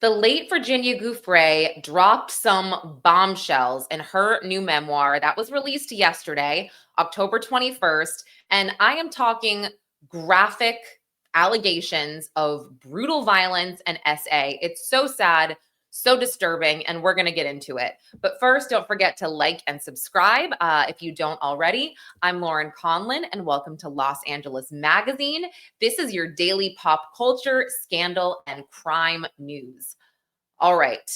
The late Virginia Giuffre dropped some bombshells in her new memoir that was released yesterday, October 21st. And I am talking graphic allegations of brutal violence and SA. It's so sad, so disturbing, and we're going to get into it. But first, don't forget to like and subscribe if you don't already. I'm Lauren Conlin, and welcome to Los Angeles Magazine. This is your daily pop culture, scandal, and crime news. All right.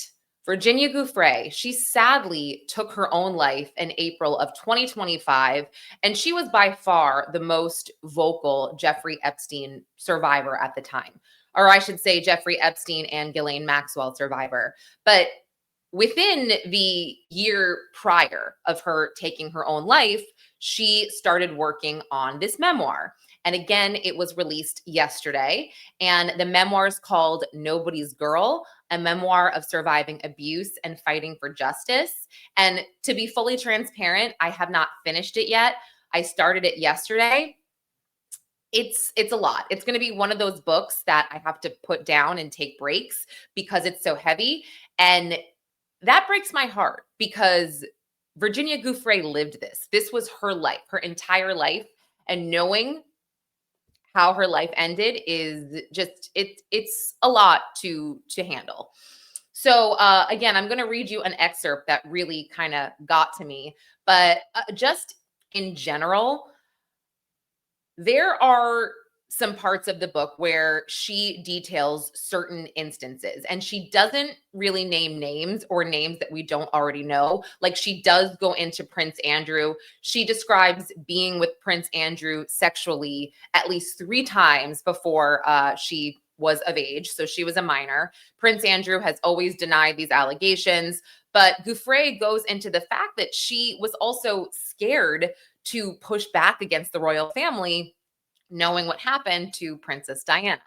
Virginia Giuffre, she sadly took her own life in April of 2025, and she was by far the most vocal Jeffrey Epstein survivor at the time. Or I should say Jeffrey Epstein and Ghislaine Maxwell survivor. But within the year prior of her taking her own life, she started working on this memoir. And again, it was released yesterday. And the memoir is called Nobody's Girl, a memoir of surviving abuse and fighting for justice. And to be fully transparent, I have not finished it yet. I started it yesterday. It's a lot. It's going to be one of those books that I have to put down and take breaks because it's so heavy. And that breaks my heart because Virginia Giuffre lived this. This was her life, her entire life. And knowing how her life ended is just it's a lot to handle. So again, I'm going to read you an excerpt that really kind of got to me, but just in general, there are some parts of the book where she details certain instances, and she doesn't really name names or names that we don't already know. Like, she does go into Prince Andrew. She describes being with Prince Andrew sexually at least 3 times before she was of age. So she was a minor. Prince Andrew has always denied these allegations, but Giuffre goes into the fact that she was also scared to push back against the royal family, knowing what happened to Princess Diana.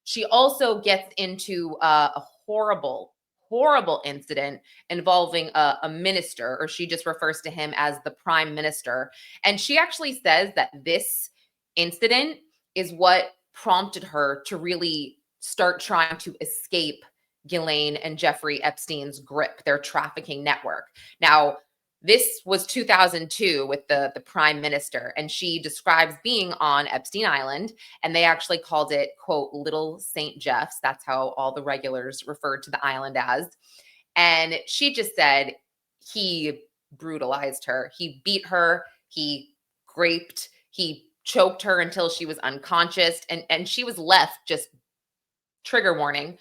She also gets into a horrible, horrible incident involving a minister, or she just refers to him as the prime minister. And she actually says that this incident is what prompted her to really start trying to escape Ghislaine and Jeffrey Epstein's grip, their trafficking network. Now, this was 2002 with the prime minister, and she describes being on Epstein Island, and they actually called it, quote, Little St. Jeff's. That's how all the regulars referred to the island as. And she just said he brutalized her. He beat her. He raped. He choked her until she was unconscious, and she was left just, trigger warning,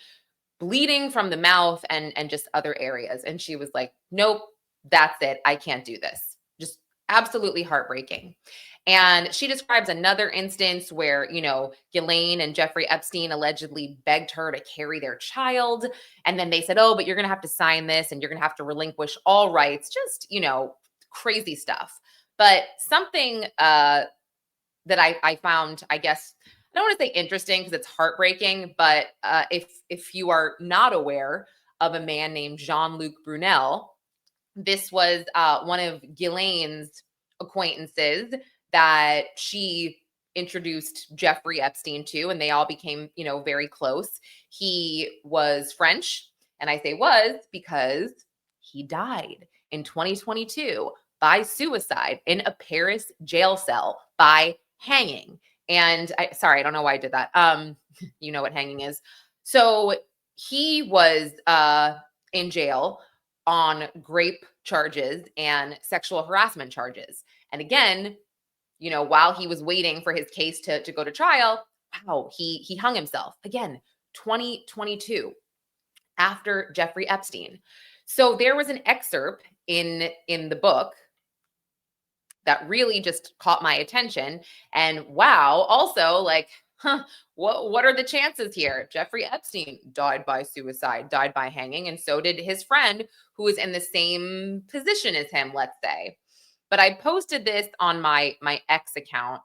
bleeding from the mouth and just other areas. And she was like, nope, that's it. I can't do this. Just absolutely heartbreaking. And she describes another instance where, Ghislaine and Jeffrey Epstein allegedly begged her to carry their child. And then they said, oh, but you're going to have to sign this and you're going to have to relinquish all rights. Just, crazy stuff. But something that I found, I guess, I don't want to say interesting because it's heartbreaking, but if you are not aware of a man named Jean-Luc Brunel, this was one of Ghislaine's acquaintances that she introduced Jeffrey Epstein to, and they all became, very close. He was French, and I say was because he died in 2022 by suicide in a Paris jail cell by hanging. And I don't know why I did that. You know what hanging is. So he was in jail on rape charges and sexual harassment charges. And again, while he was waiting for his case to go to trial, wow, he hung himself again, 2022, after Jeffrey Epstein. So there was an excerpt in the book that really just caught my attention. And wow, also like, what are the chances here? Jeffrey Epstein died by suicide, died by hanging, and so did his friend who was in the same position as him, let's say. But I posted this on my X account.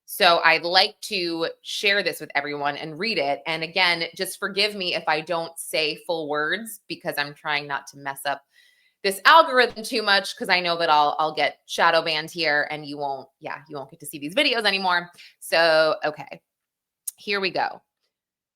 So I'd like to share this with everyone and read it. And again, just forgive me if I don't say full words because I'm trying not to mess up this algorithm too much, because I know that I'll get shadow banned here and you won't get to see these videos anymore. So, okay, here we go.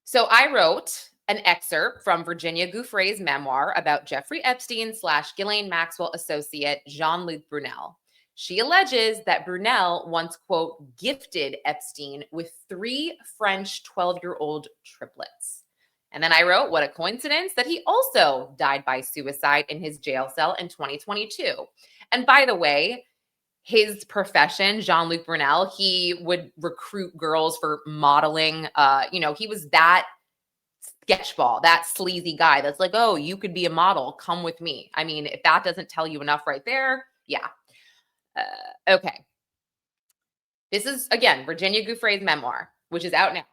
So I wrote, an excerpt from Virginia Giuffre's memoir about Jeffrey Epstein / Ghislaine Maxwell associate Jean-Luc Brunel. She alleges that Brunel once, quote, gifted Epstein with 3 French 12-year-old triplets. And then I wrote, what a coincidence that he also died by suicide in his jail cell in 2022. And by the way, his profession, Jean-Luc Brunel, he would recruit girls for modeling. He was that sketchball, that sleazy guy that's like, oh, you could be a model. Come with me. I mean, if that doesn't tell you enough right there, yeah. Okay. This is, again, Virginia Giuffre's memoir, which is out now.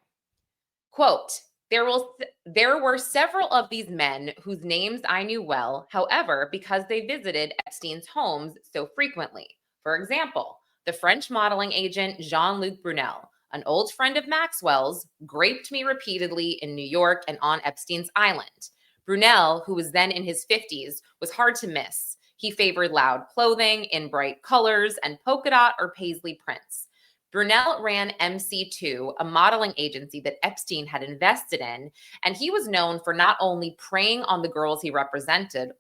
Quote, there were several of these men whose names I knew well, however, because they visited Epstein's homes so frequently. For example, the French modeling agent Jean-Luc Brunel, an old friend of Maxwell's, graped me repeatedly in New York and on Epstein's Island. Brunel, who was then in his 50s, was hard to miss. He favored loud clothing in bright colors and polka dot or paisley prints. Brunel ran MC2, a modeling agency that Epstein had invested in, and he was known for not only preying on the girls he represented,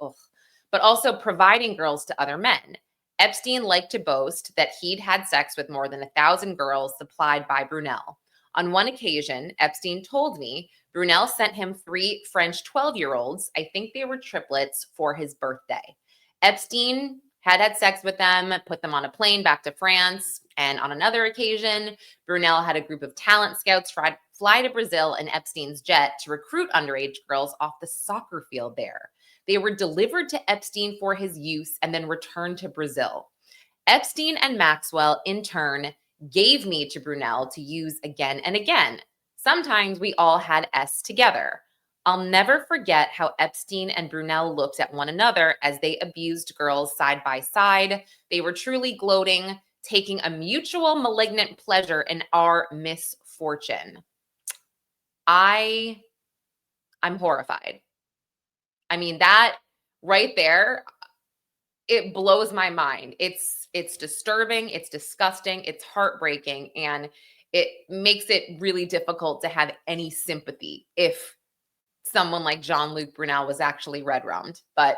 but also providing girls to other men. Epstein liked to boast that he'd had sex with more than 1,000 girls supplied by Brunel. On one occasion, Epstein told me Brunel sent him 3 French 12-year-olds, I think they were triplets, for his birthday. Epstein had sex with them, put them on a plane back to France. And on another occasion, Brunel had a group of talent scouts fly to Brazil in Epstein's jet to recruit underage girls off the soccer field there. They were delivered to Epstein for his use and then returned to Brazil. Epstein and Maxwell, in turn, gave me to Brunel to use again and again. Sometimes we all had S together. I'll never forget how Epstein and Brunel looked at one another as they abused girls side by side. They were truly gloating, taking a mutual malignant pleasure in our misfortune. I'm horrified. I mean, that right there, it blows my mind. It's disturbing, it's disgusting, it's heartbreaking, and it makes it really difficult to have any sympathy if someone like Jean-Luc Brunel was actually red-rummed. But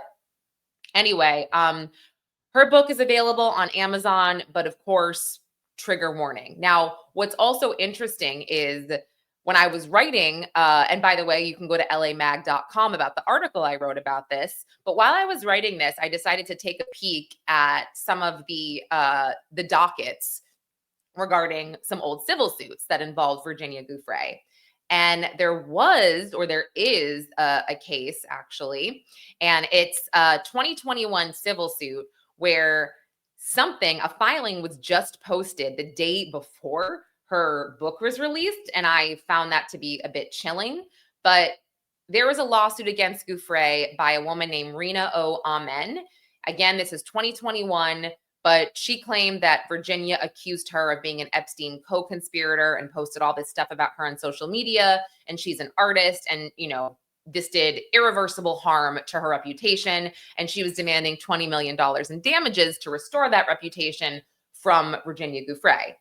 anyway, her book is available on Amazon, but of course, trigger warning. Now, what's also interesting is when I was writing, and by the way, you can go to lamag.com about the article I wrote about this. But while I was writing this, I decided to take a peek at some of the dockets regarding some old civil suits that involved Virginia Giuffre. And there is a case actually, and it's a 2021 civil suit where a filing was just posted the day before her book was released. And I found that to be a bit chilling, but there was a lawsuit against Giuffre by a woman named Rena O. Amen. Again, this is 2021. But she claimed that Virginia accused her of being an Epstein co-conspirator and posted all this stuff about her on social media. And she's an artist. And, this did irreversible harm to her reputation. And she was demanding $20 million in damages to restore that reputation from Virginia Giuffre.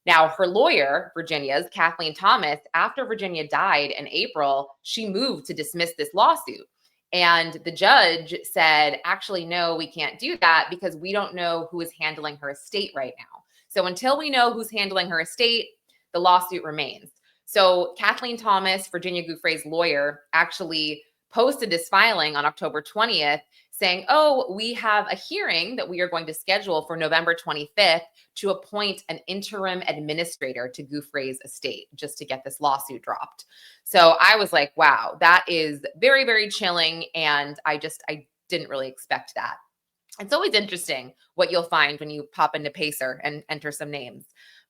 Now, her lawyer, Virginia's, Kathleen Thomas, after Virginia died in April, she moved to dismiss this lawsuit. And the judge said, actually, no, we can't do that because we don't know who is handling her estate right now. So until we know who's handling her estate, the lawsuit remains. So Kathleen Thomas, Virginia Giuffre's lawyer, actually posted this filing on October 20th saying, oh, we have a hearing that we are going to schedule for November 25th to appoint an interim administrator to Giuffre's estate just to get this lawsuit dropped. So I was like, wow, that is very, very chilling. And I didn't really expect that. It's always interesting what you'll find when you pop into Pacer and enter some names.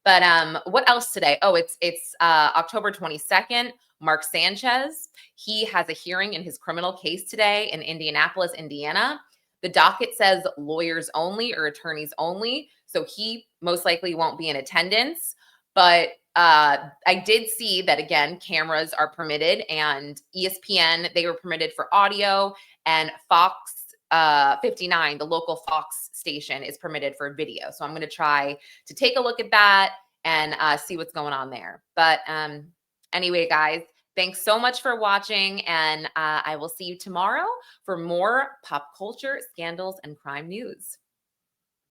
But what else today? Oh, it's October 22nd. Mark Sanchez, he has a hearing in his criminal case today in Indianapolis, Indiana. The docket says lawyers only or attorneys only, so he most likely won't be in attendance. But I did see that, again, cameras are permitted, and ESPN, they were permitted for audio, and Fox 59, the local Fox station, is permitted for video. So I'm going to try to take a look at that and see what's going on there. But anyway, guys, Thanks so much for watching, and I will see you tomorrow for more pop culture scandals and crime news.